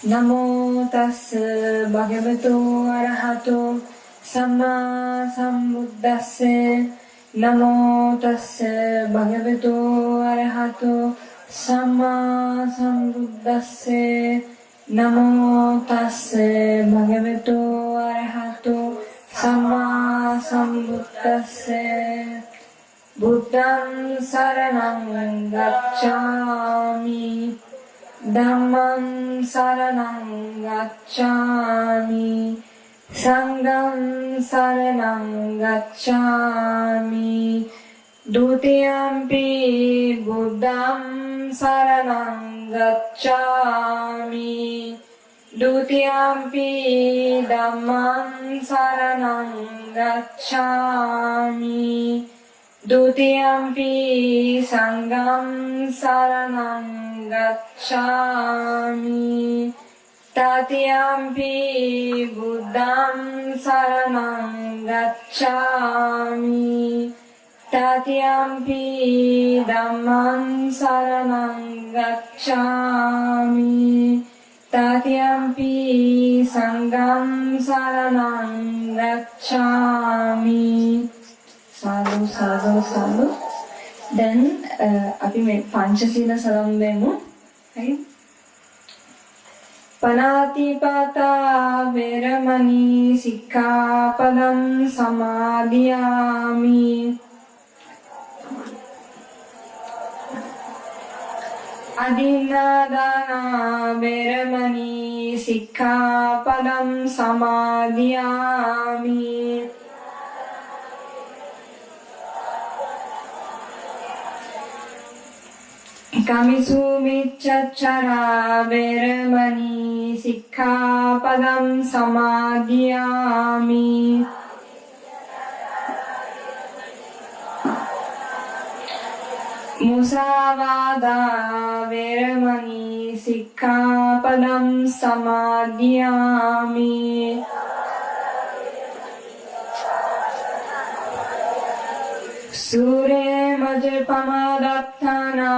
Namo tassa bhagavato arahato samma sambuddhassa. Namo tassa bhagavato arahato samma sambuddhassa. Namo tassa bhagavato arahato samma sambuddhassa. Buddham saranam gacchami. Dhammam saranam gacchami. Sangham saranam gacchami. Dutiyampi buddham saranam gacchami. Dutiyampi dhammam saranam gacchami. Dutiyampi sangham saranam gacchami. Tatiyampi buddham saranam gacchami. Tatiyampi dhammam saranam gacchami. Tatiyampi sangham saranam gacchami. සාදු සාදු සාදු. දැන් අපි මේ පංචශීල සලම්බෙමු. හරි. පනාතිපාතා වේරමණී සික්ඛාපදං සමාදියාමි. අදින්නාදානා වේරමණී සික්ඛාපදං සමාදියාමි. Kamisu miccaccara veramani sikkhapadam samadhiyami. Musavada veramani sikkhapadam samadhiyami. Sure majapamadattana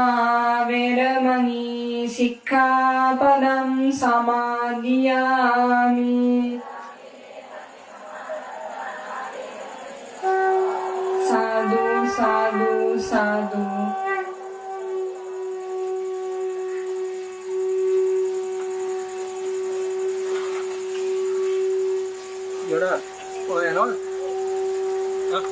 veramani sikkhapadam samadhiyami. Sadhu, sadhu, sadhu. Yaudah, oh ya no? Hah?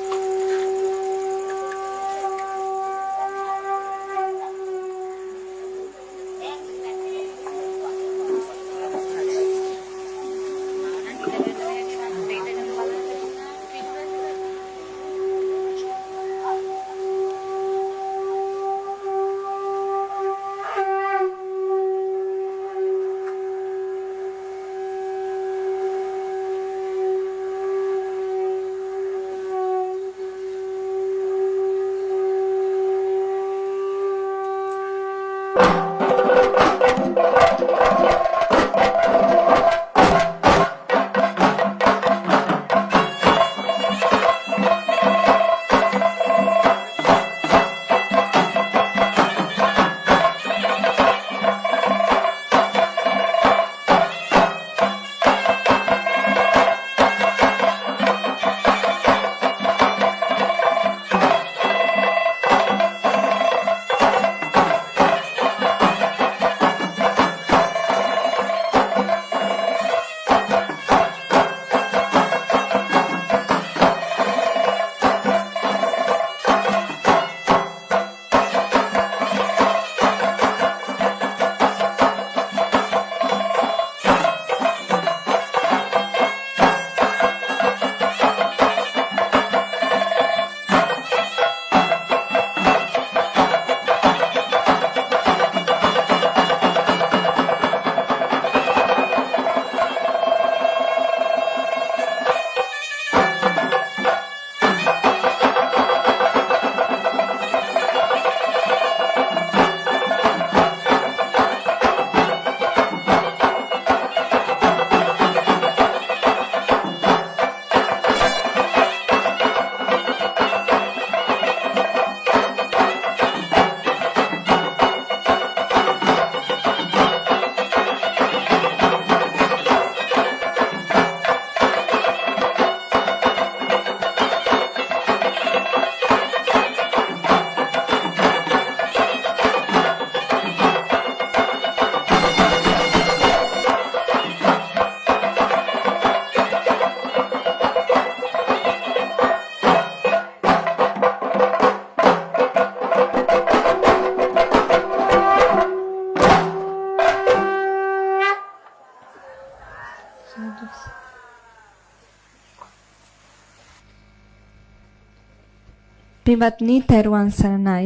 පින්වත්නි තෙරුවන් සරණයි.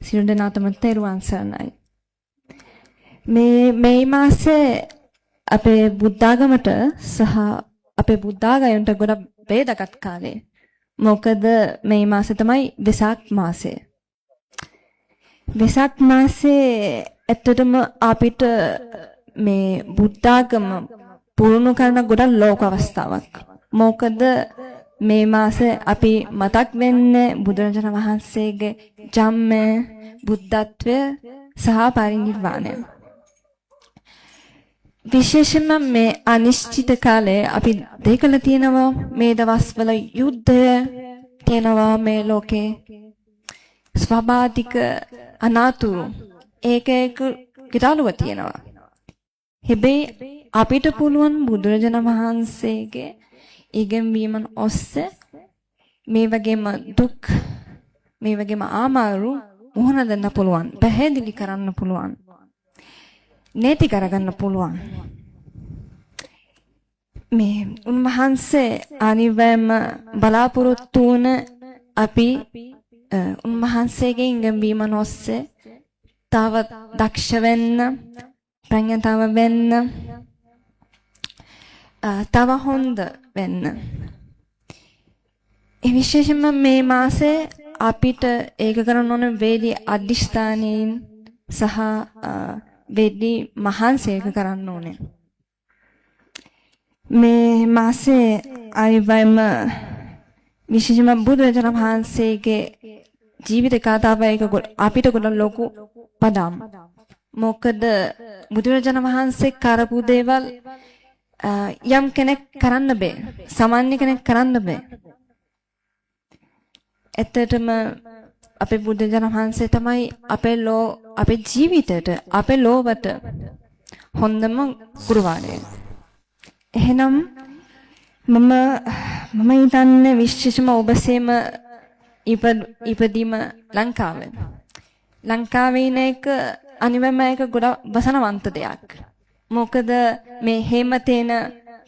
සියලු දෙනාටම තෙරුවන් සරණයි. මේ මාසේ අපේ බුද්ධාගමට සහ අපේ බුද්ධාගමට ගොඩක් වේදගත් කාලේ. මොකද මේ මාසේ තමයි වෙසක් මාසය. වෙසක් මාසේ ඇත්තටම අපිට මේ බුද්ධාගම පුරුණු කරන ගොඩක් ලෝක අවස්ථාවක්. මොකද මේ මාසේ අපි මතක් වෙන්නේ බුදුරජාණන් වහන්සේගේ ජම්මය, බුද්ධත්වය සහ පරිනිර්වාණය. විශේෂයෙන්ම මේ අනිශ්චිත කාලේ අපි දෙකලා තියෙනවා මේ දවස්වල යුද්ධය තියෙනවා මේ ලෝකේ. ස්වභාවික අනාතුරු ඒක ගැටලුව තියෙනවා. හැබැයි අපිට පුළුවන් බුදුරජාණන් වහන්සේගේ ඉගැන්වීමන් ඔස්සේ මේ වගේම දුක් මේ වගේම ආමාරු මුහුණ දෙන්න පුළුවන්, පැහැදිලි කරන්න පුළුවන්, නැති කරගන්න පුළුවන්. මේ උන්වහන්සේ අනිවාර්යයෙන්ම බලාපොරොත්තු වුණ අපි උන්වහන්සේගේ ඉගැන්වීමන් ඔස්සේ තව දක්ෂ වෙන්න, ප්‍රඥාව වෙන්න, තව හොඳ වෙන්න. ඒ විශේෂයෙන්ම මේ මාසේ අපිට ඒක කරන්න ඕන වේලි අධිෂ්ඨානයෙන් සහ වේලි මහන්සියක කරන්න ඕනේ. මේ මාසේ අනිවාර්යයෙන්ම විශේෂයෙන්ම බුදුරජාණන් වහන්සේගේ ජීවිත කතාව එක අපිට ගොඩක් ලොකු පදම්. මොකද බුදුරජාණන් වහන්සේ කරපු දේවල් යම් කෙනෙක් කරන්න බෑ. සාමාන්‍ය කෙනෙක් කරන්න බෑ. ඇත්තටම අපේ බුදුරජාණන් වහන්සේ තමයි අපේ ජීවිතයට, අපේ ලෝකයට හොඳම ගුරුවරයා. එහෙනම් මම හිතන්නේ විශේෂම ඔබසේම ඉපදීම ලංකාවේ. ලංකාවේ ඉන්න එක අනිවාර්යයෙන්ම ඒක ගොඩක් වසනවන්ත දෙයක්. මොකද මේ හේමතේන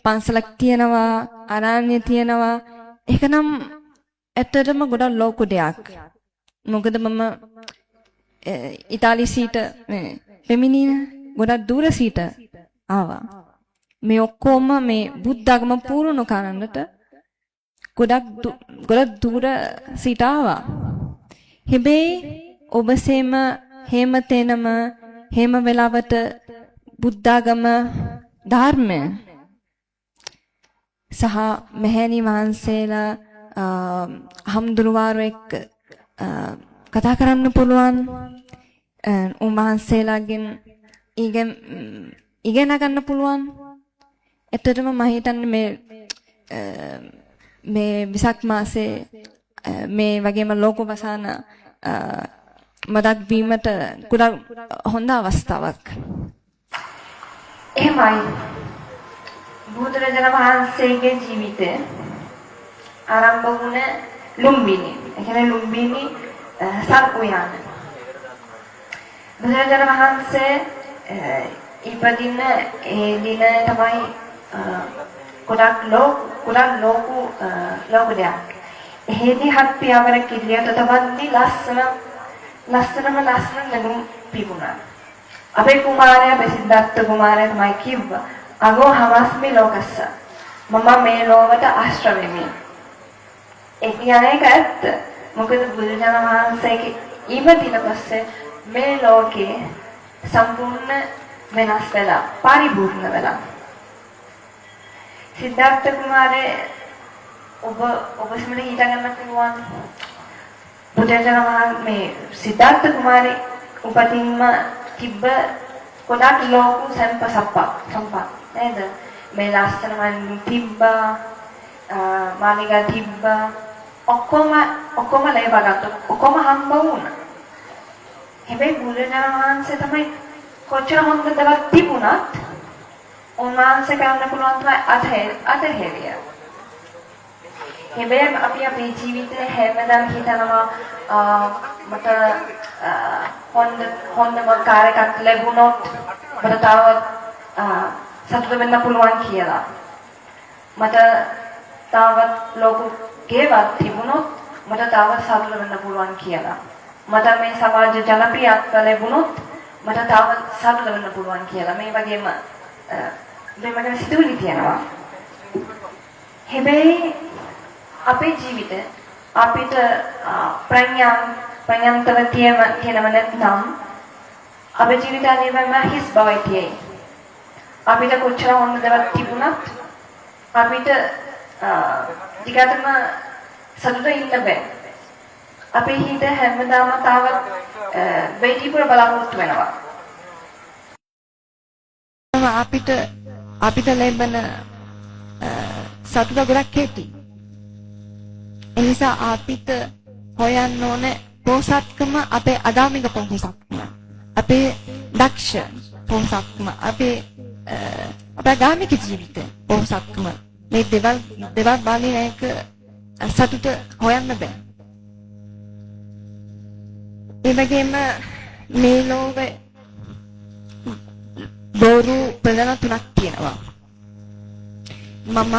පන්සලක් තියෙනවා, ආරණ්‍ය තියෙනවා. ඒක නම් ඇත්තටම ගොඩක් ලොකු දෙයක්. මොකද මම ඉතාලි සීට පැමිණින ගොඩක් දුර සීට ආවා. මේ ඔක්කොම මේ බුද්ධාගම පුරුණු කරන්නට ගොඩක් දුර සීට ආවා. හැබැයි ඔබසේම හේමතේනම හේම වෙලාවට බුද්ධාගම ධර්මය සහ මෙහෙණි වහන්සේලා හම්දුරුවාරු එක්ක කතා කරන්න පුළුවන්. උන්වහන්සේලාගෙන් ඉගෙන ගන්න පුළුවන්. ඇත්තටම මම හිතන්නේ මේ විසක් මාසේ මේ වගේම ලෝක වසන මතක් වීමට ගොඩක් හොඳ අවස්ථාවක්. එහෙමයි. බුදුරජාණන් වහන්සේගේ ජීවිතය ආරම්භ වුණේ ලුම්බිනි. ඒ කියන්නේ ලුම්බිනි සර්පුයාන. බුදුරජාණන් වහන්සේ ඉපදින ඒ දින තමයි ගොඩක් ලෝක දෙයක්. එහෙදි හත් පියවර කිරියට තවද්දි ලස්සනම ලැබුම් පිපුණා. අපේ කුමාරයා ප්‍රසිද්ධත්ත කුමාරයා තමයි කිව්වා. අගෝ හවස්මි ලෝකස්ස. මම මේ ලෝකයට ආශ්‍රය වෙමි. ඒ කියන්නේ ඒක ඇත්ත. මොකද බුදුරජාණන් වහන්සේගේ ඉපදින පස්සේ මේ ලෝකේ සම්පූර්ණ වෙනස් වෙලා, පරිපූර්ණ වෙලා. සිද්ධාර්ථ කුමාරයා ඔබ සමග හිතගන්න පුළුවන්. බුදුරජාණන් වහන්සේ මේ සිද්ධාර්ථ කුමාරේ උපතින්ම තිබ්බ ගොඩක් ලෝක සම්පත් නේද? මේ ලස්සන මන් තිබ්බා, මාලිගා තිබ්බා, ඔක්කොම ලැබගත්තා. ඔක්කොම හම්බ වුණා. හැබැයි බුදුරජාණන් වහන්සේ තමයි කොච්චර හොඳ දේවල් තිබුණත් උන්වහන්සේ කරන්න පුළුවන් තමයි අතහැරියා. හැබැයි අපි අපේ ජීවිතේ හැමදාම හිතනවා මට හොඳම කාර්යයක් ලැබුණොත් මට තව සතුට වෙන්න පුළුවන් කියලා. මට තාවත් ලෝක ගෙවත් තිබුණොත් මට තාවත් සතුට වෙන්න පුළුවන් කියලා. මට මේ සමාජ ජනප්‍රියත්ව ලැබුණොත් මට තාවත් සතුට වෙන්න පුළුවන් කියලා. මේ වගේම සිතුවිලි තියෙනවා. හැබැයි අපේ ජීවිතේ අපිට ප්‍රඥාන්තව තියෙනව නැත්නම් අපේ ජීවිතය නිවැරදිව හිස් බවයි තියෙයි. අපිට කොච්චර හොඳ දේවල් තිබුණත් අපිට දිගටම සතුටින් ඉන්න බෑ. අපේ හිත හැමදාම තාවත් වෙටිපුර බලාපොරොත්තු වෙනවා. අපිට ලැබෙන සතුට ගොඩක් කෙටි. ඒ නිසා අපිට හොයන්න ඕනේ පොහොසත්කම අපේ අගාමික පොහොසත්කම. අපේ දක්ෂ පොහොසත්කම. අපේ අගාමික ජීවිත පොහොසත්කම. මේ දේවල් බලන එක සතුට හොයන්න බෑ. ඒ වගේම මේ ලෝකේ බොරු ප්‍රධාන තුනක් තියෙනවා. මම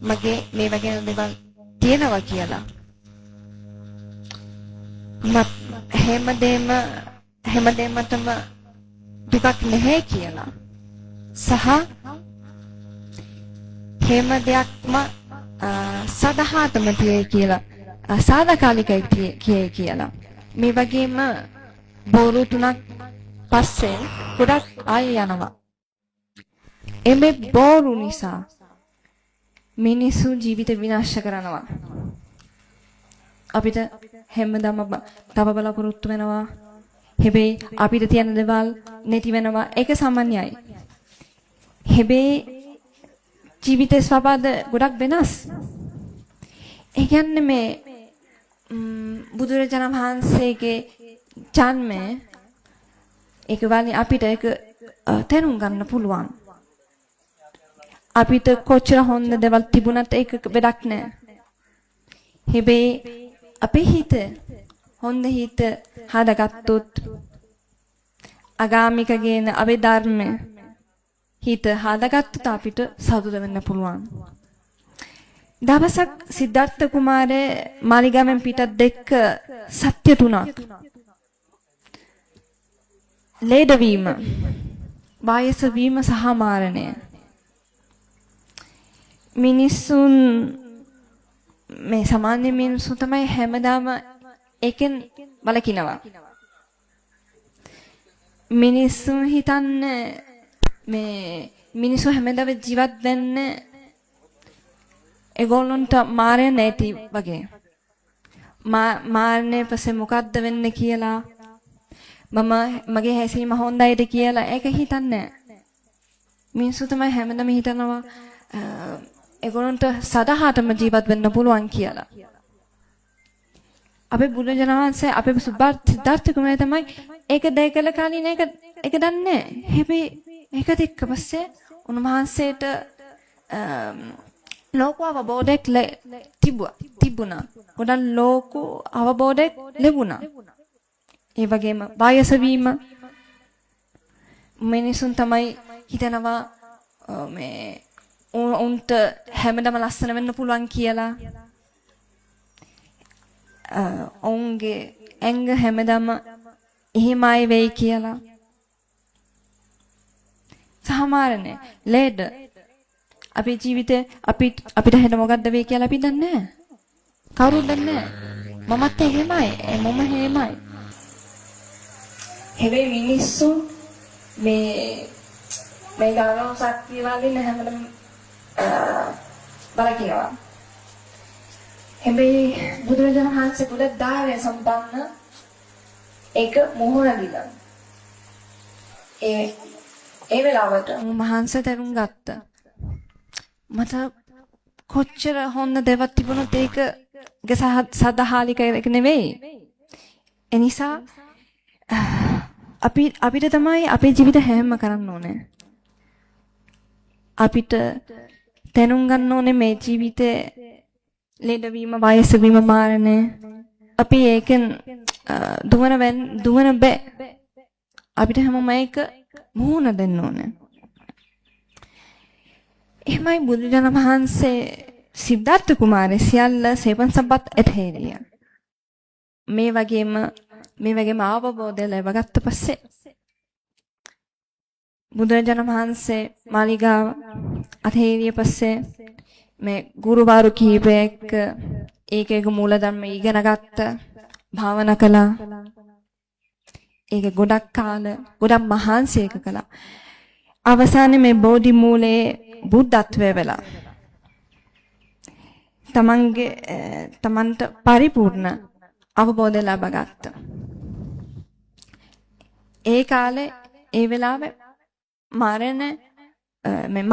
මගේ මේ වගේ දේවල් තියෙනවා කියලා. හැමදේමටම දුකක් නැහැ කියලා. සහ හැම දෙයක්ම සදාහතම තියෙයි කියලා. සාදාකාලිකයි කියයි කියලා. මේ වගේම බොරු තුනක් පස්සේ ගොඩක් ආය යනවා. එමේ බොරු නිසා මිනිසු ජීවිත විනාශ කරනවා. අපිට හැමදාම තව බලාපොරොත්තු වෙනවා. හැබැයි අපිට තියෙන දේවල් නැති වෙනවා. ඒක සාමාන්‍යයි. හැබැයි ජීවිතේ ස්වභාවය ගොඩක් වෙනස්. ඒ කියන්නේ මේ බුදුරජාණන් වහන්සේගේ ජන්මය ඒක වලින් අපිට ඒක තේරුම් ගන්න පුළුවන්. අපිට කොච්චර හොඳ දේවල් තිබුණත් ඒක වැඩක් නැහැ. හැබැයි අපේ හිත හොඳ හිත හදාගත්තොත් අගාමික ගේන අපේ ධර්මය හිත හදාගත්තොත් අපිට සතුට වෙන්න පුළුවන්. දවසක් සිද්ධාර්ථ කුමාරේ මාලිගාවෙන් පිටත් දෙක සත්‍ය තුනක්. ලේඩවීම, වයස වීම සහ මරණය. මිනිසුන් මේ සාමාන්‍ය මිනිස්සු තමයි හැමදාම එකෙන් බලකිනවා. මිනිස්සු හිතන්නේ මේ මිනිස්සු හැමදාම ජීවත් වෙන්නේ ඒගොල්ලන්ට මාරය නැති වගේ. මාරනේ පස්සේ මොකද්ද වෙන්නේ කියලා මගේ හැසීම හොඳයිද කියලා ඒක හිතන්නේ. මිනිස්සු තමයි හැමදාම හිතනවා ඒගොල්ලන්ට සදාහටම ජීවත් වෙන්න පුළුවන් කියලා. අපේ බුදුරජාණන් වහන්සේ අපේ සිද්ධාර්ථ කුමාරයා තමයි ඒක දැකලා කලින් ඒක දන්නේ. හැබැයි ඒක දැක්ක පස්සේ උන්වහන්සේට ලෝක අවබෝධයක් තිබුණා. ගොඩක් ලෝක අවබෝධයක් ලැබුණා. ඒ වගේම වයස වීම මිනිසුන් තමයි හිතනවා මේ උන්ට හැමදාම ලස්සන වෙන්න පුළුවන් කියලා. ඔවුන්ගේ ඇඟ හැමදාම එහෙමයි වෙයි කියලා. සමහරනේ ලේඩ අපේ ජීවිතේ අපිට හෙට මොකද්ද වෙයි කියලා අපි දන්නේ නැහැ. කවුරුත් දන්නේ නැහැ. මමත් එහෙමයි. මම එහෙමයි. හැබැයි මිනිස්සු මේ ගානෝ ශක්තිය වලින් හැමදේම බලකිනවා. හැබැයි බුදුරජාණන් වහන්සේ ගොඩක් ධෛර්ය සම්පන්න ඒක මොහොන දිලා. ඒ වෙලාවට මහන්සිය තරුම් ගත්තා. මට කොච්චර හොඳ දේවල් තිබුණත් ඒක සදාහාලික එක නෙවෙයි. ඒ නිසා අපිට තමයි අපේ ජීවිත හැම කරන්න ඕනේ. අපිට තනුම් ගන්න ඕනේ මේ ජීවිතේ ලෙඩවීම, වයස වීම, මරණය. අපි ඒකෙන් දුවන බෑ. අපිට හැමෝම ඒක මුහුණ දෙන්න ඕනේ. එහෙමයි බුදුරජාණන් වහන්සේ සිද්ධාර්ථ කුමාරය සියල්ල සේවන සම්පත් ඇතේරිය. මේ වගේම අවබෝධය ලැබගත්ත පස්සේ බුදුරජාණන් වහන්සේ මාලිගාව අතේරිය පස්සේ මේ ගුරුවරු කීපයක් ඒක මූලධර්ම ඉගෙන ගත්ත භාවනා කළා. ඒක ගොඩක් ගොඩක් මහන්සි එක කළා. අවසානයේ මේ බෝධි මූලයේ බුද්ධත්වය වෙලා තමන්ට පරිපූර්ණ අවබෝධය ලබා ගත්තා. ඒ කාලේ ඒ වෙලාවේ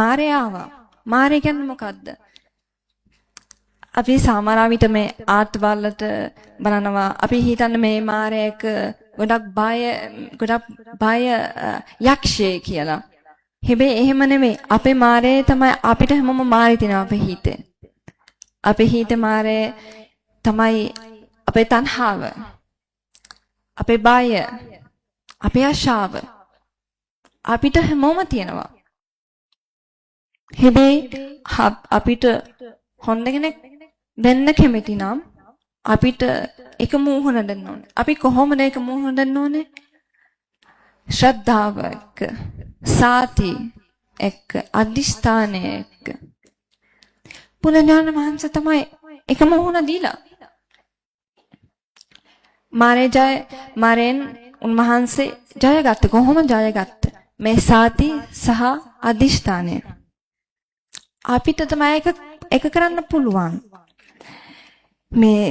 මාරයාව මාරය කියන්නේ මොකද්ද? අපි සමහර විට මේ ආර්ට් වලට බලනවා අපි හිතන්නේ මේ මාරයක ගොඩක් බය යක්ෂය කියලා. හැබැයි එහෙම නෙමෙයි. අපේ මාරය තමයි අපිට හැමෝම මාරි තිනවා අපේ හිතේ. අපේ හිතේ මාරය තමයි අපේ තණ්හාව. අපේ බය. අපේ ආශාව. අපිට හැමෝම තියෙනවා. හැබැයි අපිට හොඳ කෙනෙක් වෙන්න කැමති නම් අපිට එක මූහුණ දෙන්න ඕනේ. අපි කොහොමද එක මූහුණ දෙන්න ඕනේ? ශ්‍රද්ධාව එක්ක, සාති එක්ක, අදිස්ථානය එක්ක. බුදුරජාණන් වහන්සේ තමයි එක මූහුණ දීලා. මාරෙන් උන්වහන්සේ ජයගත්ත. කොහොමද ජයගත්ත? මේ සාති සහ අදිස්ථානය. අපිට තමයි එක කරන්න පුළුවන්. මේ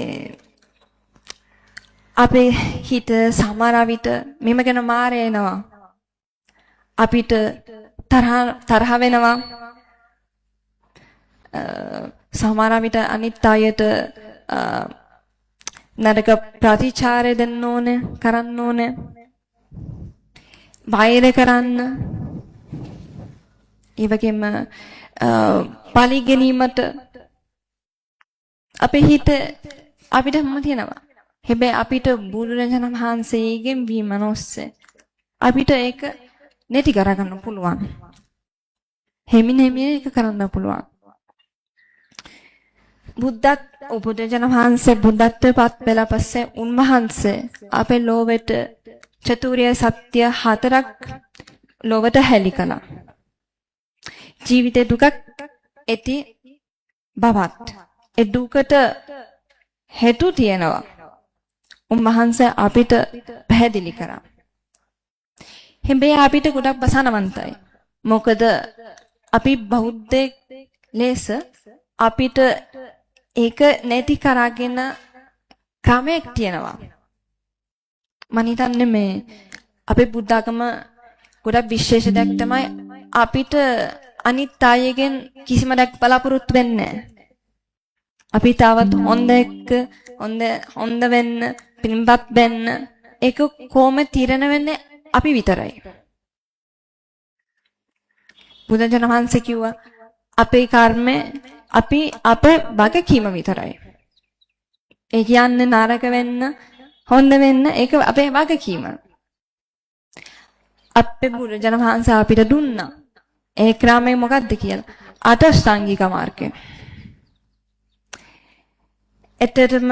අපේ හිත සමහර විට මෙම ගැන මාරය එනවා. අපිට තරහ වෙනවා. සමහර විට අනිත් අයට නරක ප්‍රතිචාරය දෙන්න ඕනේ, කරන්න ඕනේ. වෛර කරන්න. ඒ වගේම පලි ගැනීමට අපේ හිත අපිට හැම තියෙනවා. හැබැයි අපිට බුදුරජාණන් වහන්සේගෙන් විමනොස්සේ අපිට ඒක නැති කරගන්න පුළුවන්. හිමිනෙමිය ඒක කරන්න පුළුවන්. බුදුරජාණන් වහන්සේ බුද්ධත්වයට පත් වෙලා පස්සේ උන්වහන්සේ අපේ ලෝකෙට චතුර්ය සත්‍ය හතරක් ලෝකෙට හැලි කළා. ජීවිතේ දුකක් ඇති බවත් ඒ දුකට හේතු තියෙනවා. උන්වහන්සේ අපිට පැහැදිලි කරා. හැබැයි අපිට ගොඩක් බසනවන්තයි. මොකද අපි බෞද්ධ ලෙස අපිට ඒක නැති කරගෙන ක්‍රමයක් තියෙනවා. මම හිතන්නේ මේ අපේ බුද්ධ ආගම ගොඩක් විශේෂ දෙයක් තමයි අපිට අනිත් අයගෙන් කිසිම දෙයක් බලාපොරොත්තු වෙන්නේ නැහැ. අපි තවත් හොඳ වෙන්න, පින්වත් වෙන්න ඒක කොහොම තීරණය වෙන්නේ අපි විතරයි. බුදුරජාණන් වහන්සේ කිව්වා අපේ කර්මය අපි අපේ වගකීම විතරයි. ඒ කියන්නේ නරක වෙන්න, හොඳ වෙන්න ඒක අපේ වගකීම. අපේ බුදුරජාණන් වහන්සේ අපිට දුන්නා. ඒ ක්‍රමය මොකක්ද කියලා? අටස්ථාංගික මාර්ගය. එතරම්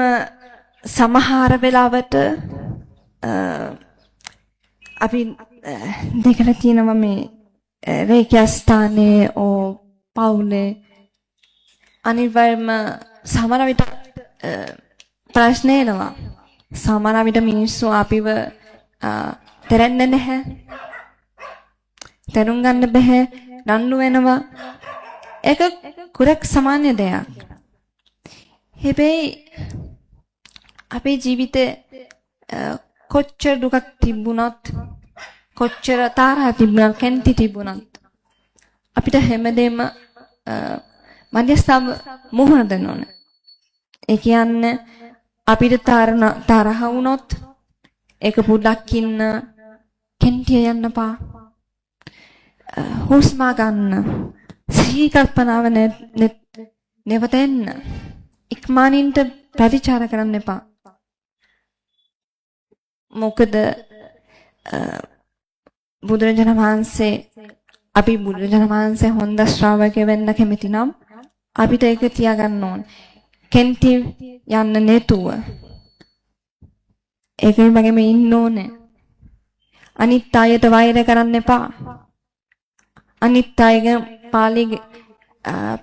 සමහර වෙලාවට අපි දෙකලා තියෙනවා මේ රේඛා ස්ථානයේ ඕ පවුලේ අනිවාර්යයෙන්ම සමහර විට ප්‍රශ්න එනවා. සමහර විට මිනිස්සු අපිව තේරෙන්නේ නැහැ. තේරුම් ගන්න බෑ. රණ්ඩු වෙනවා. ඒක කුරක් සමාන්‍ය දෙයක්. හැබැයි අපේ ජීවිතේ කොච්චර දුකක් තිබුණත් කොච්චර තරහ තිබුණත් කැන්ති තිබුණත් අපිට හැමදේම මධ්‍යස්ථව මුහුණ දෙන්න ඕනේ. ඒ කියන්නේ අපිට තරහ වුණොත් ඒක පුඩක් ඉන්න කැන්තිය යන්න පා. හුස්ම ගන්න. සිහි කල්පනාව නැවතෙන්න. ඉක්මනින්ට ප්‍රතිචාර කරන්න එපා. මොකද බුදුරජාණන් වහන්සේ අපි බුදුරජාණන් වහන්සේ හොඳ ශ්‍රාවකයෙක් වෙන්න කැමති නම් අපිට ඒක තියාගන්න ඕන. කෙන්ටි යන්න නැතුව. ඒකේ වගේම ඉන්න ඕනේ. අනිත් අයට වෛර කරන්න එපා. අනිත් අයගේ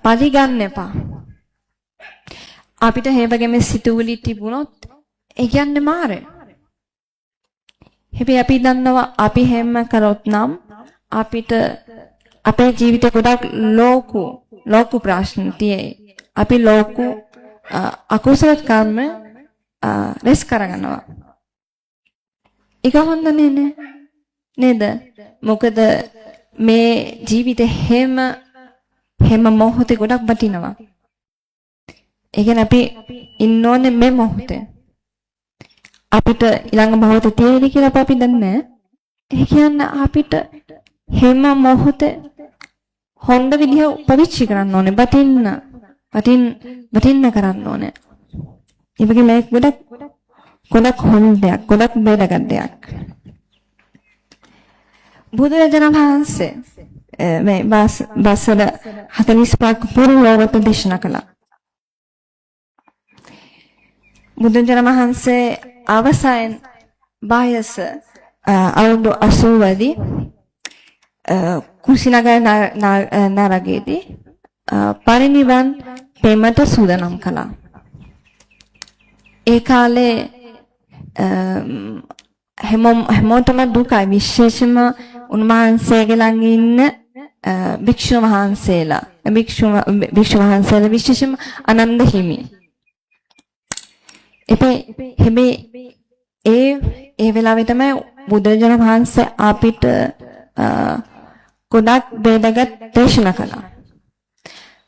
පාලි ගන්න එපා. අපිට මේ වගේම සිතුවිලි තිබුණොත් ඒ කියන්නේ මාරේ. හැබැයි අපි දන්නවා අපි හැම කරොත් නම් අපිට අපේ ජීවිතේ ගොඩක් ලෝකු ප්‍රශ්න තියෙයි. අපි ලෝකු අකුසල කර්ම රැස් කරගන්නවා. ඒක හොඳ නේද? මොකද මේ ජීවිතේ හැම මොහොතේ ගොඩක් වටිනවා. ඒ කියන්නේ අපි ඉන්න ඕනේ මේ මොහොතේ. අපිට ඊළඟ මොහොතේ තියෙන්නේ කියලා අපි දන්නේ නැහැ. ඒ කියන්නේ අපිට හැම මොහොතේ හොඳ විදිහ උපවිච්චි කරන්න ඕනේ. වටින්න කරන්න ඕනේ. ඒ වගේ මේක ගොඩක් හොඳ දෙයක්, ගොඩක් බේරගත් දෙයක්. බුදුරජාණන් වහන්සේ මේ බසල 45ක් පුරලෝකත දේශනා කළා. බුදුරජාණන් වහන්සේ අවසන් වයස අවුරුදු 80 දී කුසිනගර නරකයේදී පරිනිවන් පෙමට සූදානම් කළා. ඒ කාලේ හැමෝටම දුකයි, විශේෂම උන්වහන්සේගේ ළඟ ඉන්න භික්ෂු වහන්සේලා විශේෂම ආනන්ද හිමි. හැබැයි ඒ වෙලාවේ තමයි බුදුරජාණන් වහන්සේ අපිට ගොඩක් වේදගත් දේශනා කළා.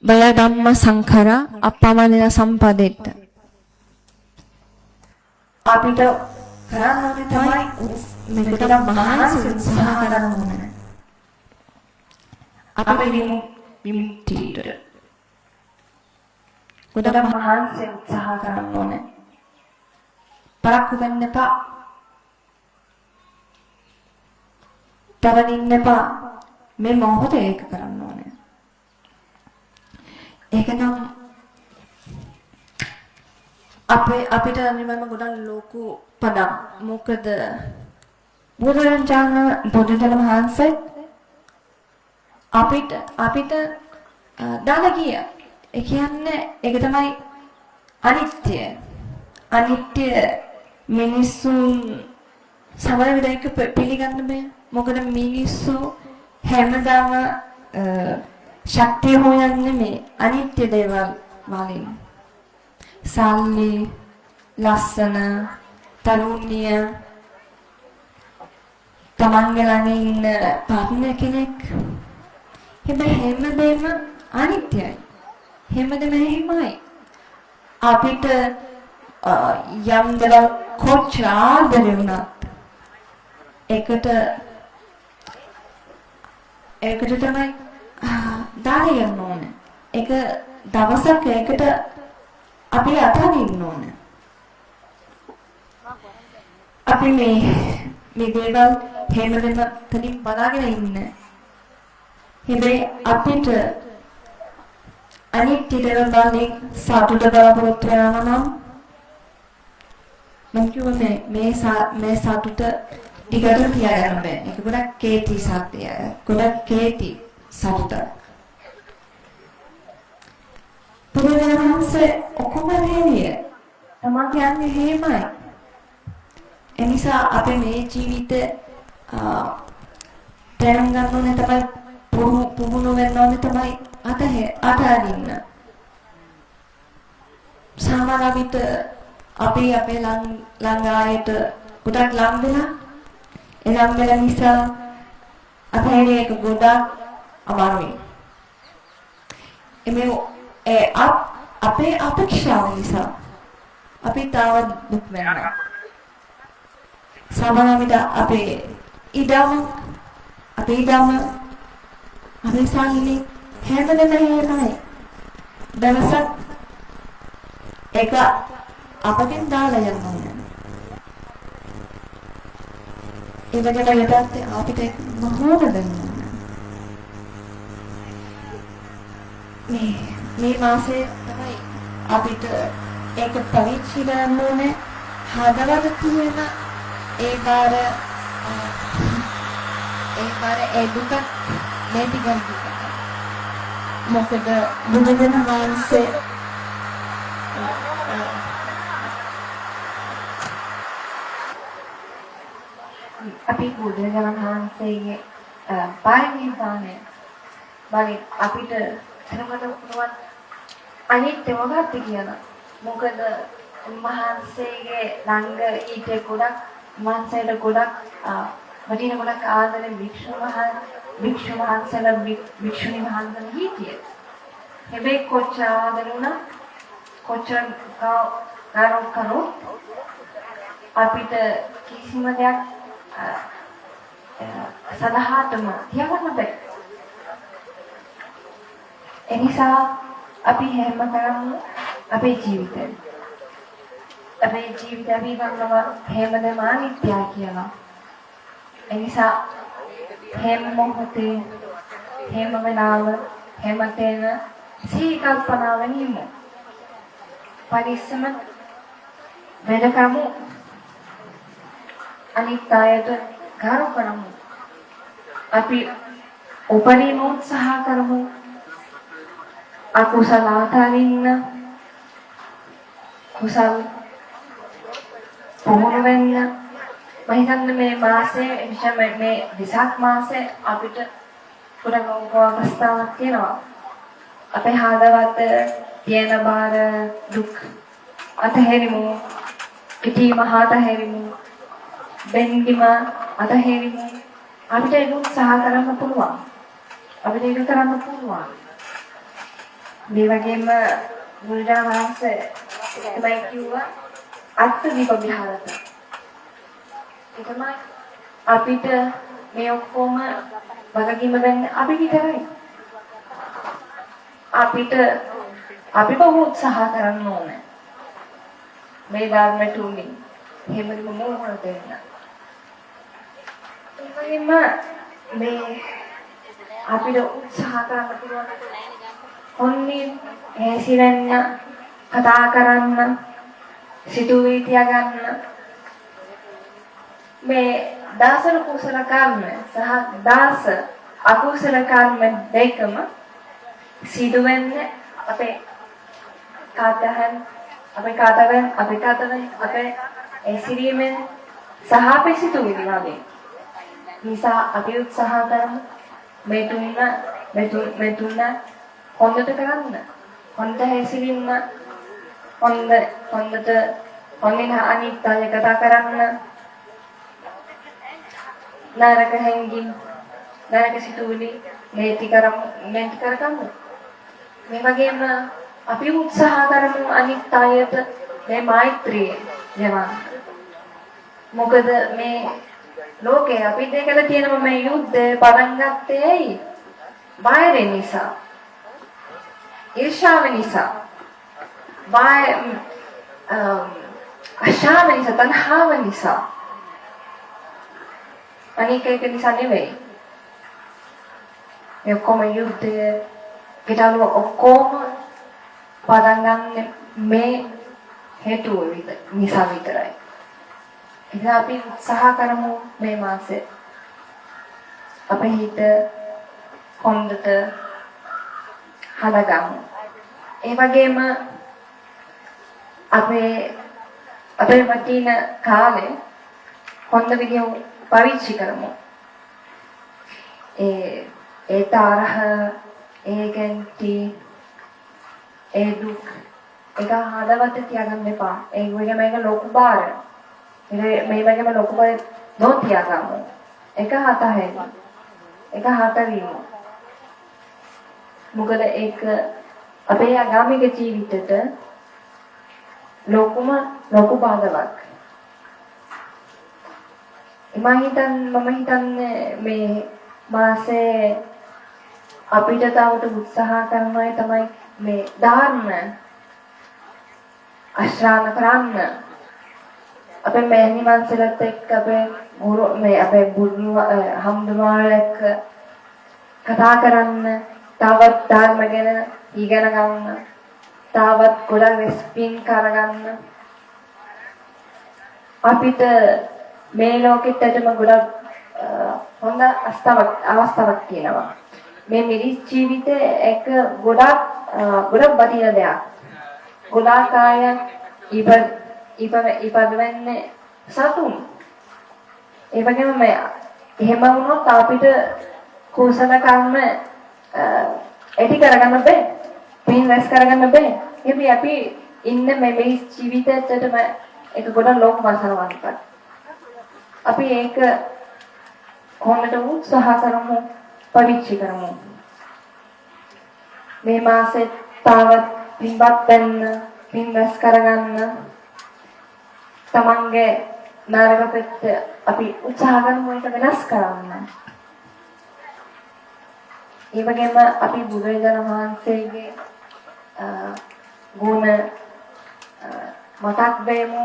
බය ධම්ම සංඛාර අපවනින සම්පදෙට. අපිට කරන්න ඕනේ තමයි මේකට මහන්සි උත්සාහ කරන්න ඕනේ. අපි විමුක්තියට ගොඩක් මහන්සි උත්සාහ කරන්න ඕනේ. පරක්කු වෙන්න එපා. තරනින්න එපා. මේ මොහොතේ ඒක කරන්න ඕනේ. ඒක නම් අපිට අනිවාර්යයෙන්ම ගොඩක් ලොකු පදම්. මොකද බුදුරජාණන් වහන්සේ අපිට දාලා ගියා. ඒ කියන්නේ ඒක තමයි අනිත්‍ය මිනිසුන් සමහර විදිහක පිළිගන්න බෑ. මොකද මිනිස්සු හැමදාම ශක්තිය හොයන්නේ මේ අනිත්‍ය දේවල් වලින්. සල්ලි, ලස්සන, තරුණිය, තමන්ගේ ළඟ ඉන්න පාර්ට්නර් කෙනෙක්. හැබැයි හැමදේම අනිත්‍යයි. හැමදේම එහෙමයි. අපිට යම් දේවල් කොච්චර ආදරේ වුණත් ඒකට තමයි දාලා යන්න ඕනේ. ඒක දවසක් ඒකට අපි අතහරින්න ඕනේ. අපි මේ දේවල් හැමදේම තනින් බලාගෙන ඉන්නේ. හැබැයි අපිට අනිත්‍ය දේවල් වලින් සතුට බලාපොරොත්තු වෙනවා නම් මම කියන්නේ මේ සතුට ටිකට තියාගන්න බෑ. ඒක ගොඩක් කේටි සත්‍යය. ගොඩක් කේටි සතුට. පුදුමහන්සේ ඔක්කොම දෙවිය. තමන් කියන්නේ හේමයි. එනිසා අපේ මේ ජීවිතේ දැනගන්න ඕනේ තමයි පුහුණු වෙන්න ඕනේ තමයි අතහරින්න. සමහර විට අපි අපේ ළඟ ආයත ගොඩක් ලං වෙලා නිසා අතහැරිය එක ගොඩක් අමාරුයි. අපේ අපේක්ෂාව නිසා අපි තව දුක් වෙනවා. සමහර විට අපේ ඉඩම අපේ සල්ලි හැමදේම එහෙමයි. දවසක් ඒක අපගෙන් දාලා යනවා. ඒ වගේ වෙලට අපිට මොහොත දෙන්න. මේ මාසේ තමයි අපිට ඒක පරීක්ෂා කරන්න ඕනේ. හදවත තියෙන ඒ බාර දුක නැති ගන්න. මොකද බුදුදහම වහන්සේ අපි බුදුරජාණන් වහන්සේගේ පාරමිතානේ බලි අපිට කරගන්න පුළුවන් අනිත්‍ය මොකක්ද කියලා. මොකද මහන්සේගේ ළඟ ඊට ගොඩක් මහන්සේට ගොඩක් වටින ගොඩක් ආදරේ භික්ෂු වහන්සේලා භික්ෂුණී වහන්සේලා හිටියේ. හැබැයි කොච්චර ආදර වුණා කොච්චර ගානක් කරොත් අපිට කිසිම දෙයක් සදාහටම තියාගන්න බෑ. එනිසා අපි හැම කරන්නේ අපේ ජීවිතේ. අපේ ජීවිතය අපි ගන්නවා හැමදේම අනිත්‍යයි කියලා. එනිසා හැම මොහොතේ හැම වෙලාව හැම තැන සිහි කල්පනාවෙන් ඉමු. පරිස්සම වැඩ කරමු. අනිත් අයට ගරු කරමු. අපි උපරිම උත්සාහ කරමු. අකුසල අතරින්න කුසල් පුහුණු වෙන්න. මම හිතන්නේ මේ මාසේ විශේෂ මේ විසක් මාසේ අපිට පුරගොව අවස්ථාවක් තියෙනවා. අපේ හදවත තියෙන බාර දුක් අතහැරිමු. කිටි මහත හැරිමු. බෙන්දිම අතහැරිමු. අපිට ඒක උත්සාහ කරන්න පුළුවන්. අපිට ඒක කරන්න පුළුවන්. මේ වගේම බුදුරජාණන් වහන්සේ තමයි කිව්වා අත්දීප විහාරත. ඒ තමයි අපිට මේ ඔක්කොම වගකීම දෙන්නේ අපි විතරයි. අපි බොහෝ උත්සාහ කරන්න ඕනේ. මේ ධර්ම තුලින් හැමදෙම මොහොත දෙන්න. ඒ වගේම මේ අපිට උත්සාහ කරන්න පුළුවන් ඔන්නේ හැසිරෙන්න කතා කරන්න සිතුවිලි තියාගන්න මේ දාස කුසල කර්ම සහ දාස අකුසල කර්ම දෙකම සිදුවෙන්නේ අපේ සිරීමෙන් සහ අපේ සිතුවිලි වලින්. නිසා අපි උත්සාහ කරමු මේ තුන හොඳට කරන්න. හොඳ හැසිරීම හොඳට අනිත් අය කතා කරන්න. නරක හැඟීම් නරක සිතුවිලි නැති කරගන්න. මේ වගේම අපි උත්සාහ කරමු අනිත් අයට මේ මෛත්‍රිය යවන්න. මොකද මේ ලෝකේ අපි දෙකලා තියෙන මේ යුද්ධය පටන් ගත්තේ ඇයි? බාහිර නිසා. ඊර්ෂ්‍යාව නිසා. අශාව නිසා, තණ්හාව නිසා. අනික එක නිසා නෙවෙයි. මේ ඔක්කොම යුද්ධය ගෙටලුව ඔක්කොම පටන් ගන්න මේ හේතුව නිසා විතරයි. ඉතින් අපි උත්සාහ කරමු මේ මාසේ අපේ හිත හොඳට හදාගමු. ඒ වගේම අපේ වටින කාලේ හොඳ විදිහට පරිචි කරමු. ඒ තරහ, ඒ ගැටි, ඒ දුක් ඒක හදවතේ තියාගන්න එපා. ඒ වගේ මේක ලොකු බාර. මේ වගේම ලොකු බාර නොතියාගමු. ඒක හතහැරි. ඒක හතරිමු. මොකද ඒක අපේ ආගමික ජීවිතේට ලොකු බාධාවක්. මම හිතන්නේ මේ මාසේ අපිට තවට උත්සාහ කරනවා තමයි මේ ධර්ම අශ්‍රාණ කරන්න. අපේ මෑණි වංශලත් එක්ක අපේ බුදු හම්දුමාල එක්ක කතා කරන්න, තවත් ධර්ම ගැන ඉගෙන ගන්න. තවත් ගොඩක් රෙස්පින් කරගන්න. අපිට මේ ලෝකෙත් ඇතම ගොඩක් හොඳ අවස්ථාවක් තියෙනවා. මේ මිනිස් ජීවිතේ එක ගොඩක් බදින දෙයක්. ගොඩාක් අය ඉපදෙන්නේ සතුන්. ඒ වගේම මේ එහෙම වුණොත් අපිට කුසල කර්ම ඇති කරගන්න බෑ. පින් රැස් කරගන්න බෑ. එහේ අපි ඉන්න මේ ජීවිතයටම ඒක ගොඩක් ලෝක වසනවන්තක්. අපි ඒක හොන්නට උත්සාහ කරමු, පරිච්ඡි කරමු. මේ මාසෙ තවත් පින්වත් වෙන්න, පින් රැස් කරගන්න. තමන්ගේ නරක පැත්ත අපි උත්සාහ කරමු ඒක වෙනස් කරන්න. ඒ වගේම අපි බුදුරජාණන් වහන්සේගේ ගුණ මතක් වෙමු.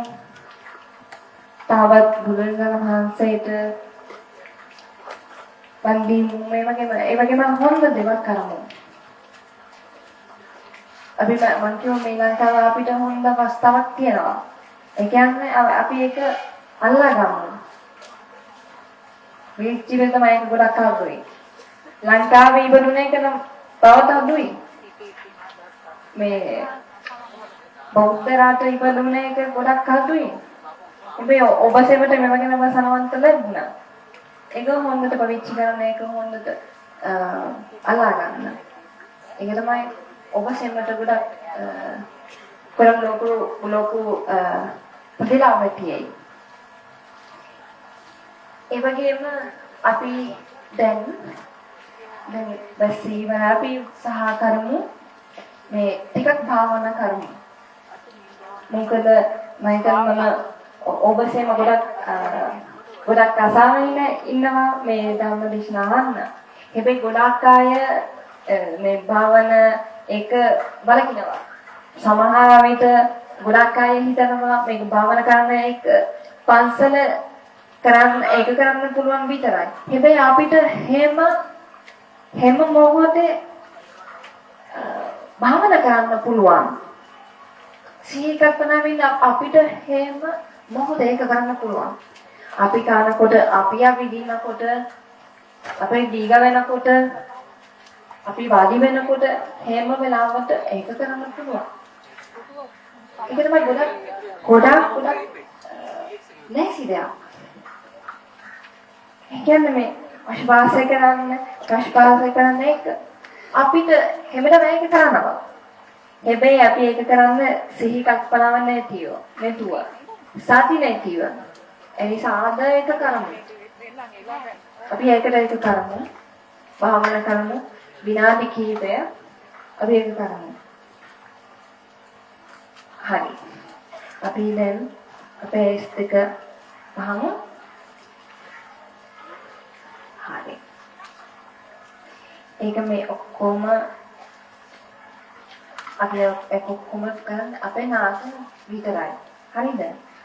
තවත් බුදුරජාණන් වහන්සේට වන්දිමු. ඒ වගේම හොඳ දේවල් කරමු. අපි මං කියව මේ ලංකාව අපිට හොඳ අවස්ථාවක් තියෙනවා. ඒ කියන්නේ අපි ඒක අල්ලා ගමු. මේ ජීවිතේ තමයි ඒක ගොඩක් අඩුයි. ලංකාවේ ඉබදුන එක නම් තවත් අඩුයි. මේ බෞද්ධ රට ඉබදුන එක ගොඩක් අඩුයි. හැබැයි ඔබ සෙවට මේ වගේ නවසනවන්ත ලැබුණා. ඒක හොඳට පවිච්චි කරන එක හොඳට අල්ලා ගන්න. ඒක තමයි ඔබ සෙවට ගොඩක් කරම් ලොකු ප්‍රතිලාභතියි. ඒ වගේම අපි දැන් බැසීවර අපි උත්සාහ කරමු මේ ටිකක් භාවනා කරමු. මොකද මම ඔබ සේම ගොඩක් අසාවෙන්න ඉන්නවා මේ ධර්ම දේශනාව අහන්න. හැබැයි ගොඩක් අය මේ භාවනා එක බලකිනවා. සමහර විට ගොඩක් අය හිතනවා මේක භාවනා කරන එක පන්සල කරන්න පුළුවන් විතරයි. හැබැයි අපිට හැම මොහොතේ භාවනා කරන්න පුළුවන්. සිහි කල්පනාවෙන් අපිට හැම මොහොතේ ඒක කරන්න පුළුවන්. අපි කනකොට, අපි විදිනකොට, අපේ දීග වෙනකොට, අපි වාඩි වෙනකොට හැම වෙලාවට ඒක කරන්න පුළුවන්. ඒක තමයි ගොඩක් නැසි දෙයක්. ඒ කියන්නේ මේ ප්‍රශ්වාසය කරන්න එක අපිට හැමදාම ඒක කරනවා. හැබැයි අපි ඒක කරන්න සිහි කල්පනාවක් නැතුව සති නැතිව එනිසා ආද ඒක කරමු. අපි ඒක කරමු. භාවනා කරමු. විනාඩි කිහිපය අපි ඒක කරමු. හරි. අපි දැන් අපේ ඇස් දෙක වහමු. හරි. ඒක මේ ඔක්කොම අපි ඔක්කොම කරන්නේ අපේ නාසය විතරයි. හරිද?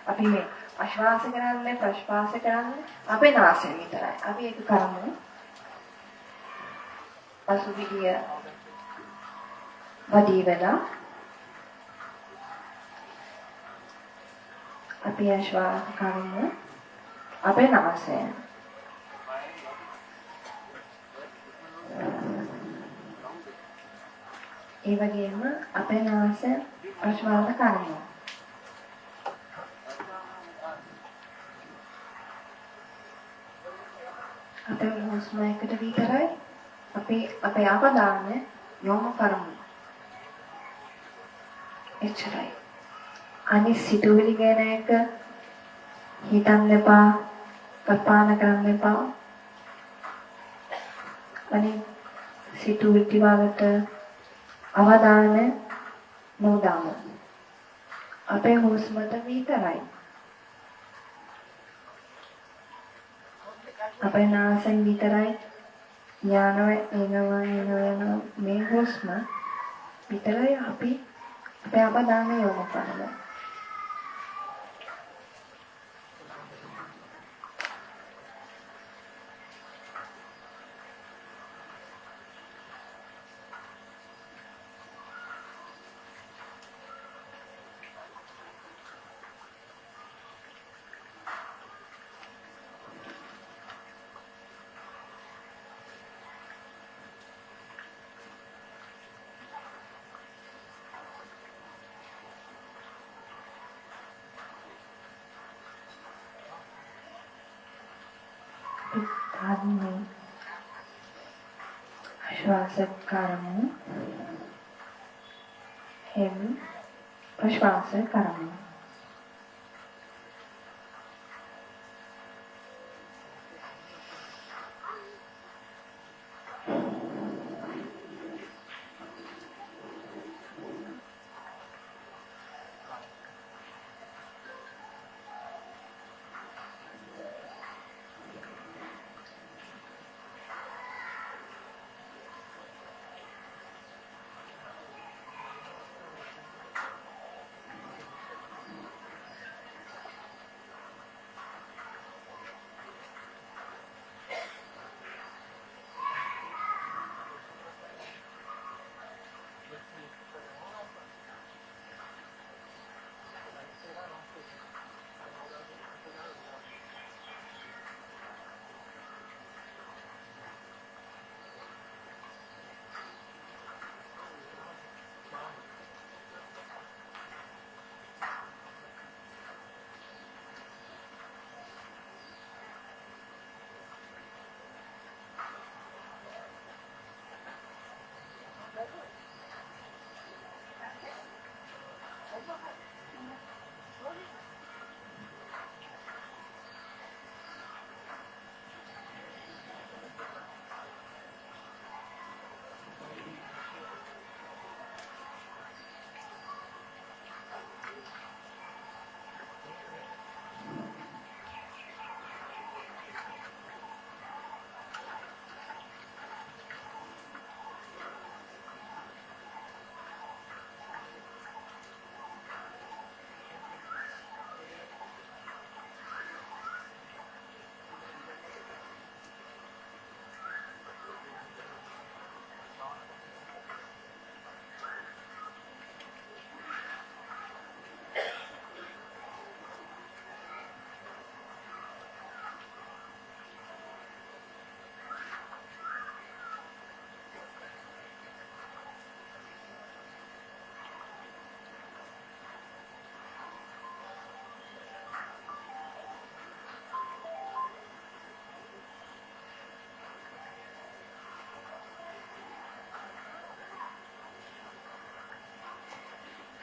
අපි මේ ආශ්වාස කරන්නේ ප්‍රශ්වාස කරන්නේ අපේ නාසය විතරයි. අපි ඒක කරමු. අසුවිදිය වැඩි වෙලා අපි ආශ්වාස කරමු අපේ නාසය. ඒ වගේම අපේ නාසය ආශ්වාස කරමු. අපේ හුස්ම එකට විතරයි අපේ අවධානය යොමු කරමු. එච්චරයි. අනිත් සිතුවිලි ගැන එක හිතන්න එපා, කල්පනා කරන්න එපා. අනිත් සිතුවිලි වලට අවධානය නොදාමු. අපේ හුස්මට විතරයි. අපේ නාසයෙන් විතරයි යනවා මේ හුස්ම විතරයි අපි අපේ අවධානය යොමු කරන්නේ. ආදී श्वास කරමු. හෙම ප්‍රශ්වාස කරමු.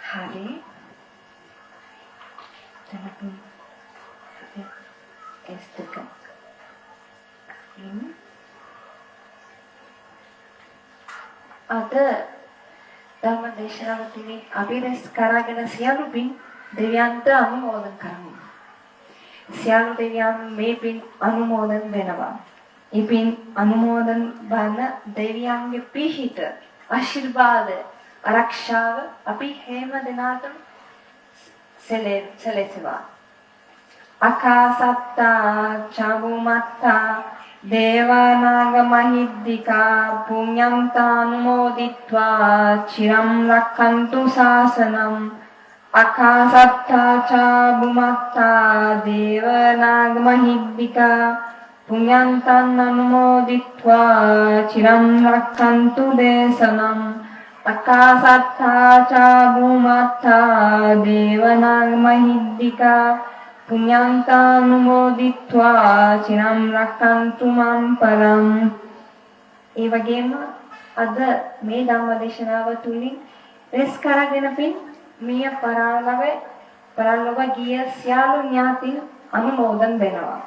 hari telepon S2 ini ada ධර්ම දේශනාව තුලින් අපි රැස් කරගෙන සියලු පින් දෙවියන්ට අනුමෝදන් කරමු. සියලු දෙවියන් මේ පින් අනුමෝදන් වෙනවා. මේ පින් අනුමෝදන් වන දෙවියන්ගේ පිහිට ආශිර්වාද ආරක්ෂාව අපි හැම දිනකටම සැලසෙවා. අකාසත්තා චාබුමත්තා දේවානාග මහිද්దికා පුඤ්ඤන්තානුමෝදිත්වා චිරම් රක්ඛන්තු ශාසනං අකාසත්තා චාබුමත්තා දේවානාග මහිද්దికා පුඤ්ඤන්තං අනුමෝදිත්වා චිරම් රක්ඛන්තු දේශනං අකාසත්තා චාබුමත්තා දේවානාග මහිද්దికා පුඤ්ඤන්තානුමෝදිත්වා චිරම් රක්ඛන්තු මම් පරම්. ඒ වගේම අද මේ ධම්මදේශනාව තුලින් රැස් කරගෙන පින් මිය පරලොව ගිය සියලු ඥාතීන් අනුමෝදන් වෙනවා.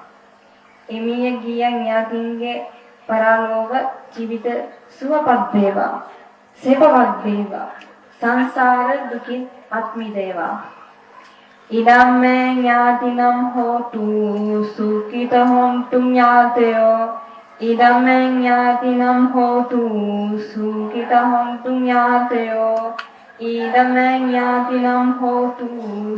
ඒ මිය ගිය ඥාතීන්ගේ පරලොව ජීවිත සුවපත් වේවා, සේවවත් වේවා, සංසාර දුකින් අත් මිදේවා. ඉදම්මේ ඥාතිනම් හෝතු සුඛිත හොන්තු ඥාතයෝ ඉදම්මේ ඥාතිනම් හෝතු සුඛිත හොන්තු ඥාතයෝ ඉදම්මේ ඥාතිනම් හෝතු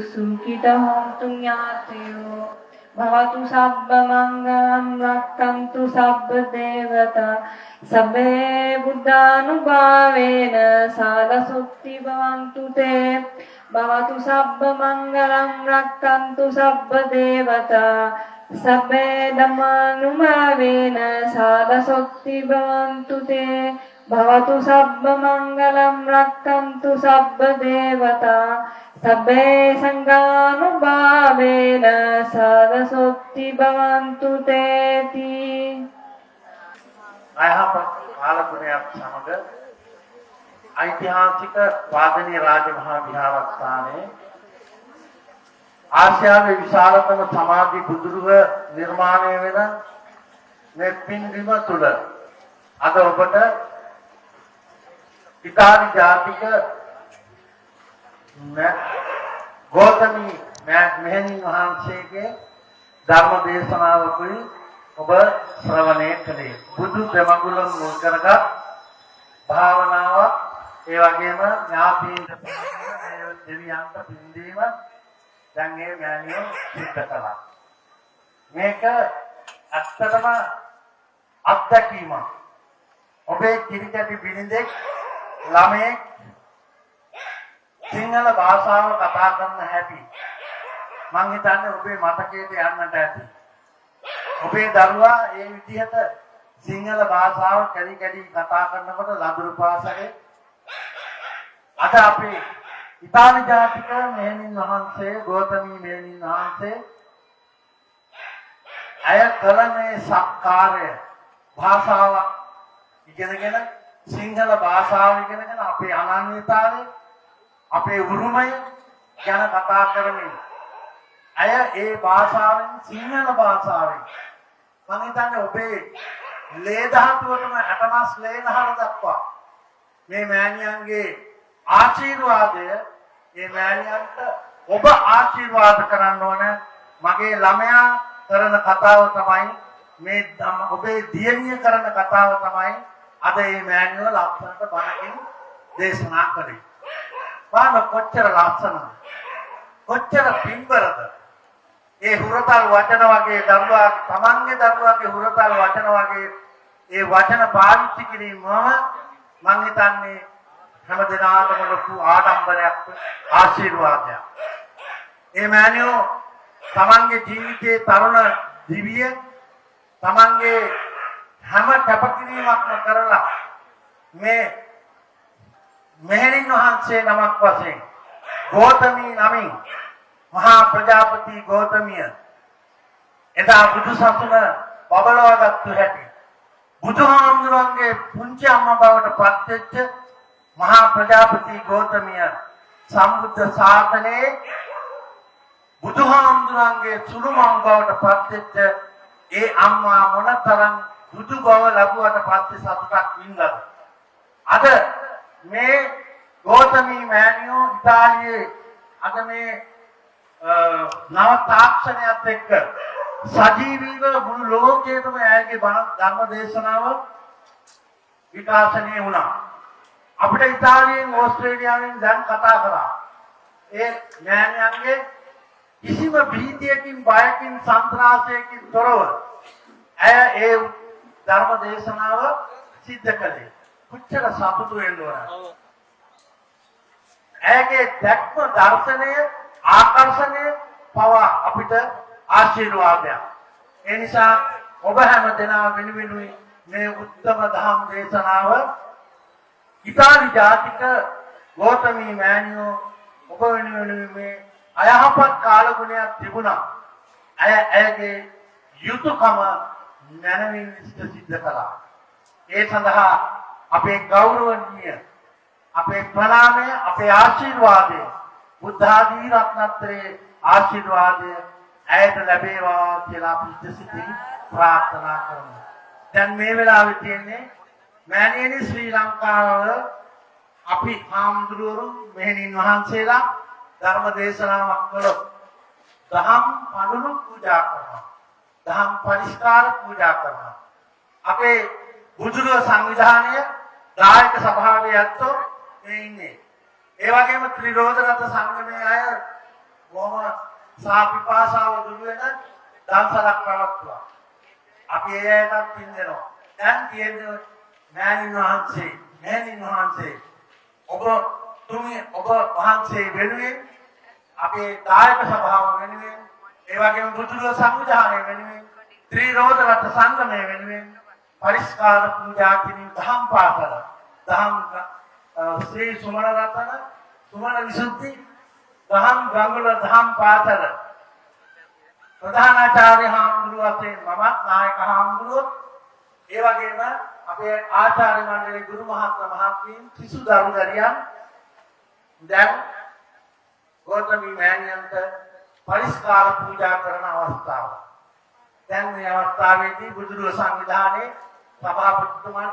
සුඛිත හොන්තු ඥාතයෝ භවතු සබ්බ මංගලං රක්ඛන්තු සබ්බ දේවතා සබ්බේ බුද්ධානුභාවේන සාදසුත්ති භවන්තු තේ භවතු සබ්බ මංගලං රක්ඛන්තු සබ්බ දේවතා සබ්බේ ධම්මානුභාවේන සාදසොත්ති භවන්තු තේ භවතු සබ්බ මංගලං රක්ඛන්තු සබ්බ දේවතා සබ්බේ සංඝානුභාවේන සාදසොත්ති භවන්තු තේති. අයහපත් කාලගුණයක් සමග ඓතිහාසික වාදනීය රාජමහා විහාරස්ථානයේ ආසියාවේ විශාලතම සමාධි බුදුරුව නිර්මාණය වෙන මේ පින්බිම තුල අද ඔබට ඉතාලි ජාතික ගෞතමී මෙහෙණින් වහන්සේගේ ධර්ම දේශනාවකුයි ඔබ ශ්‍රවණය කළේ. බුදු දෙමඟුල මුල් කරගත් භාවනාවක්, ඒ වගේම ඥාතීන්ට දෙවියන්ට පින්දීම දැන් මේ මෑණියෝ සිද්ධ කළා. මේක ඇත්තටම අත්දැකීමක්. ඔබේ කිරිකැටි බිරිඳෙක් ළමයෙක් සිංහල භාෂාව කතා කරන හැටි මං හිතන්නේ ඔබේ මතකයට යන්නට ඇති. ඔබේ දරුවා ඒ විදිහට සිංහල භාෂාව කැඩි කැඩි කතා කරනකොට ලඳුරු පාසලේ අද අපේ ඉතාලි ජාතික මෙහෙණින් වහන්සේ ගෞතමී මෙහෙණින් වහන්සේ අය කළ මේ සත්කාරය භාෂාව ඉගෙනගෙන සිංහල භාෂාව ඉගෙනගෙන අපේ අනන්‍යතාවය අපේ උරුමය ගැන කතා කරමින් අය ඒ භාෂාවෙන් සිංහල භාෂාවෙන් මම හිතන්නේ ඔබේ ලේ ධාතුවටම 60 ලේනහර දක්වා මේ මෑණියන්ගේ ආශිර්වාදය මේ මෑණියන්ට ඔබ ආශිර්වාද කරන්න ඕන. මගේ ළමයා කරන කතාව තමයි මේ ඔබේ දියණිය කරන කතාව තමයි අද මේ මෑණියෝ ලක්ෂණට බණකින් දේශනා කළේ. බාන කොච්චර ලස්සනද, කොච්චර පින්බරද. ඒ හුරතල් වචන වගේ දරුවා තමන්ගේ දරුවාගේ හුරතල් වචන වගේ ඒ වචන පාවිච්චි කිරීම මම හිතන්නේ හැම දිනකටම ලොකු ආඩම්බරයක්, ආශිර්වාදයක්. ඒ මෑණියෝ තමන්ගේ ජීවිතයේ තරුණ දිවිය තමන්ගේ හැම කැපකිරීමක්ම කරලා මේ මෙහෙණින් වහන්සේ නමක් වශයෙන් ගෞතමී නමින් මහා ප්‍රජාපති ගෞතමිය එදා බුදු සසුන බබලවාගත්තු හැටි බුදුහාමුදුරන්ගේ පුංචි අම්මා බවට පත්වෙච්ච මහා ප්‍රජාපති ගෞතමිය සම්බුද්ධ ශාසනයේ බුදුහාමුදුරන්ගේ සුළුමන් බවට පත්වෙච්ච ඒ අම්මා මොනතරම් බුදු බව ලැබුවට පස්සේ සතුටක් වින්දද. අද මේ ගෞතමී මෑණියෝ ඉතාලියේ අද මේ නව තාක්ෂණයත් එක්ක සජීවීව මුළු ලෝකයේම ඇයගේ ධර්ම දේශනාව විකාශනය වුණා. අපිට ඉතාලියෙන් ඕස්ට්‍රේලියාවෙන් දැන් කතා කරා. ඒ මෑණියන්ගේ කිසිම භීතියකින් බයකින් සන්ත්‍රාසයකින් තොරව ඇය ඒ ධර්ම දේශනාව සිද්ධ කළේ. කොච්චර සතුටු වෙන්න ඕනද. ඇයගේ දැක්ම දර්ශනය ආකර්ෂණය පවා අපිට ආශිර්වාදයක්. ඒ නිසා ඔබ හැම දෙනා වෙනුවෙන් මේ උත්තම ධම් දේශනාව ඉතාලි ජාතික ගෞතමී මෑණියෝ ඔබ වෙනුවෙන් මේ අයහපත් කාලගුණයක් තිබුණා. ඇයගේ යුතුයකම මනමින් සිද්ධ කළා. ඒ සඳහා අපේ ගෞරවනීය අපේ ප්‍රණාමය අපේ ආශිර්වාදය බුද්ධ ආදී රත්නත්‍රයේ ආශිර්වාදය ඇයට ලැබේවා කියලා අපි සිතින් ප්‍රාර්ථනා කරමු. දැන් මේ වෙලාවේ තියෙන්නේ මෑණියනි ශ්‍රී ලංකාව අපි හාමුදුරුවෝ මෙහෙණින් වහන්සේලා ධර්ම දේශනාවක් කළොත් දහම් පඬුරු පූජා කරනවා. දහම් පරිස්කාර පූජා කරනවා. අපේ බුදුරුව සංවිධානය දායක සභාවේ ඇත්තෝ මේ ඉන්නේ. ඒ වගේම ත්‍රිරෝධ රත සංගමයේ අය බොහොම සාපිපාසාව දුරු වෙන දන්සලක් පවත්වනවා. අපි ඒ අයටත් පින් දෙනවා. දැන් කියන්නේ මෑණින් වහන්සේ ඔබ වහන්සේ වෙනුවෙන් අපේ දායක සභාව වෙනුවෙන් ඒ වගේම බුදුරුව සංවිධානය වෙනුවෙන් ත්‍රිරෝධ රත සංගමයේ වෙනුවෙන් පරිස්කාර පූජා කිරීම දහම් පාසල දහම් ශ්‍රී සුමන රතන සුමන විසුද්ධි දහම් ගංගුල දහම් පාසල ප්‍රධානාචාර්ය හාමුදුරුවෝ අතේ මමත් නායක හාමුදුරුවෝ ඒ වගේම අපේ ආචාර්ය මණ්ඩලයේ ගුරු මහත්ම මහත්මීන් කිසු දරුදරියන් දැන් ගෞතමී මෑණියන්ට පරිස්කාර පූජා කරන අවස්ථාව. දැන් මේ අවස්ථාවේදී බුදුරුව සංවිධානයේ සභාපතිතුමන්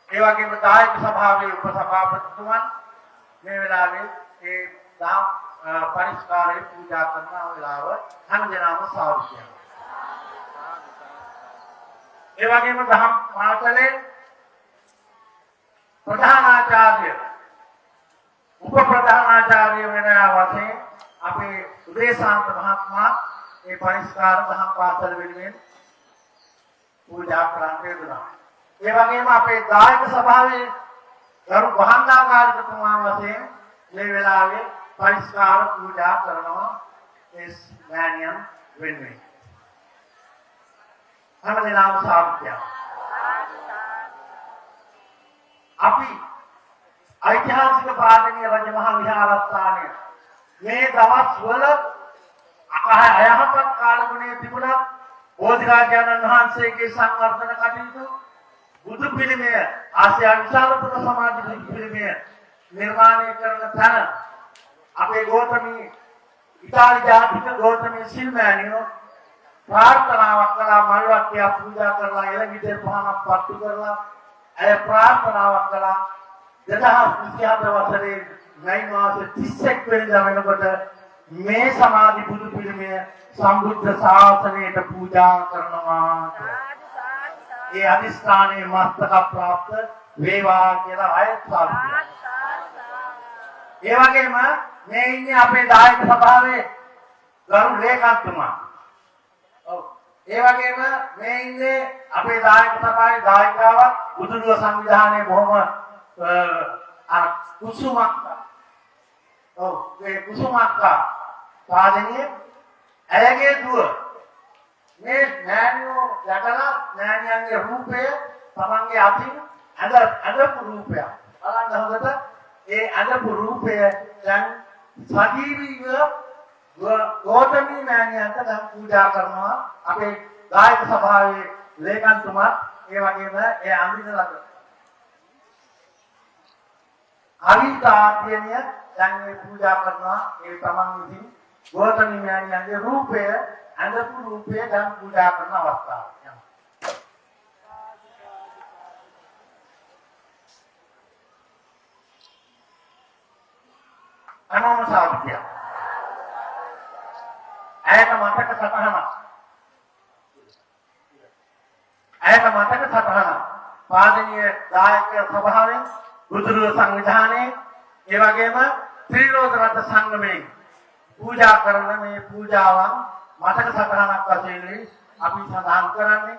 ඒ වගේම දායක සභාවේ උපසභාපතිතුමන් මේ වෙලාවේ ඒ දහම් පරිස්කාරයේ පූජා කරන වෙලාව හැමදෙනාම සාදු කියනවා. ඒ වගේම දහම් පාසලේ ප්‍රධානාචාර්ය උප ප්‍රධානාචාර්ය වෙන වශයෙන් අපේ උදේශාන්ත මහත්මයා මේ පරිස්කාර දහම් පාසල වෙනුවෙන් පූජා කරන්න යෙදුණා. ඒ වගේම අපේ දායක සභාවේ ගරු වහන්දාකාරිකතුමා වශයෙන් මේ වෙලාවේ පරිස්කාර පූජා කරනවා ඒ මෑණියන් වෙනුවෙන්. හැමදෙනාම සාර්ථකයි. අපි ඓතිහාසික පාදනීය රජමහා විහාරස්ථානයේ මේ දවස්වල අයහපත් කාලගුණයේ තිබුණා බෝධිරාජානන් වහන්සේගේ සංවර්ධන කටයුතු බුදු පිළිමය ආසියානු විශාලතම සමාධි බුදු පිළිමය නිර්මාණය කරන තැන අපේ ගෞතමී ඉතාලි ජාතික ගෞතමී සිල්මෑණියෝ ප්‍රාර්ථනාවක් කළා මල්වට්ටිය පූජා කරලා එළඟිතේ පහනක් පත්තු කරලා ඇය ප්‍රාර්ථනාවක් කළා 2024 වසරේ මැයි මාසේ 31 වෙනිදා වෙනකොට මේ සමාධි බුදු පිළිමය සම්බුද්ධ ශාසනයට පූජා කරනවා. ඒ අදිස්ථානයේ මස්තක ප්‍රාප්ත වේවා කියලා ආයත් සාදුනා. ඒ වගේම මේ ඉන්නේ අපේ දායක සභාවේ ගරු ලේකම්තුමා. ඔව්. ඒ වගේම මේ ඉන්නේ අපේ දායක සභාවේ දායකාවක් බුදුරුව සංවිධානයේ බොහොම කුසුමක්. ඔව් මේ කුසුමක් සාධනීය ඇයගේ දුව මේ මෑණියෝ දැකලා මෑණියන්ගේ රූපය තමන්ගේ අතින් අඳපු රූපය බලන්න හොඳට ඒ අඳපු රූපය දැන් සජීවීව ගෞතමී මෑණියන්ට දැන් පූජා කරනවා අපේ දායක සභාවේ ලේකම්තුමත් ඒ වගේම ඒ අඳින ළඟ අවිතාප්‍යනිය දැන් මේ පූජා කරනවා ඒ තමන් විසින් ගෞතමී මෑණියන්ගේ රූපය අඳපු රූපය දැන් පූජා කරන අවස්ථාව. අනෝම සාධ්‍ය. ඇයට මතක සටහනක්. පාදනීය දායක සභාවෙන් බුදුරුව සංවිධානයේ ඒ වගේම ත්‍රිරෝද රත්න සංගමයෙන් පූජා කරන මේ පූජාවන් මතක සටහනක් වශයෙන් අපි සඳහන් කරන්නේ